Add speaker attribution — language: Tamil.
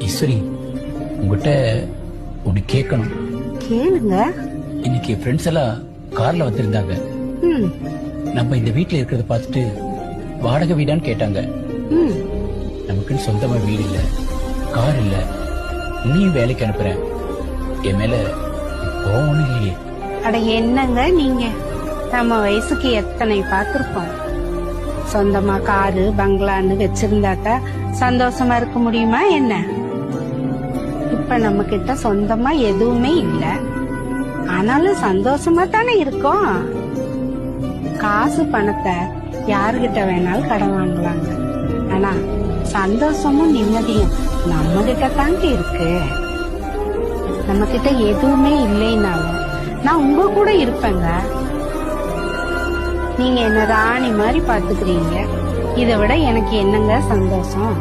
Speaker 1: ஈஸ்வரி, உங்ககிட்ட ஒண்ணு கேட்கணும்.
Speaker 2: கேளுங்க.
Speaker 1: இன்னைக்கு ஃப்ரெண்ட்ஸ் எல்லாம் கார்ல வந்திருந்தாங்க. நம்ம இந்த வீட்டுல இருக்கிறத பார்த்துட்டு வாடகை வீடான்னு கேட்டாங்க. நமக்குன்னு சொந்தமா வீடு இல்ல, கார் இல்ல, நீயும் வேலைக்கு அனுப்புறேன், என் மேல கோவம் இல்லையே?
Speaker 2: அட என்னங்க நீங்க, நம்ம வயசுக்கு எத்தனை பார்த்திருப்போம். சொந்தமா காரு பங்களான்னு வச்சிருந்தாக்கா சந்தோஷமா இருக்க முடியுமா என்ன? இப்ப நம்ம கிட்ட சொந்தமா எதுவுமே இல்ல, ஆனாலும் சந்தோஷமா தானே இருக்கோம். காசு பணத்தை யாருகிட்ட வேணாலும் கடன் வாங்கலாங்க, ஆனா சந்தோஷமும் நிம்மதியும் நம்ம கிட்ட தாங்க இருக்கு. நம்ம கிட்ட எதுவுமே இல்லைனாலும் நான் உங்க கூட இருப்பேங்க. நீங்க என்ன ராணி மாதிரி பாத்துக்கிறீங்க, இதை விட எனக்கு என்னங்க சந்தோஷம்?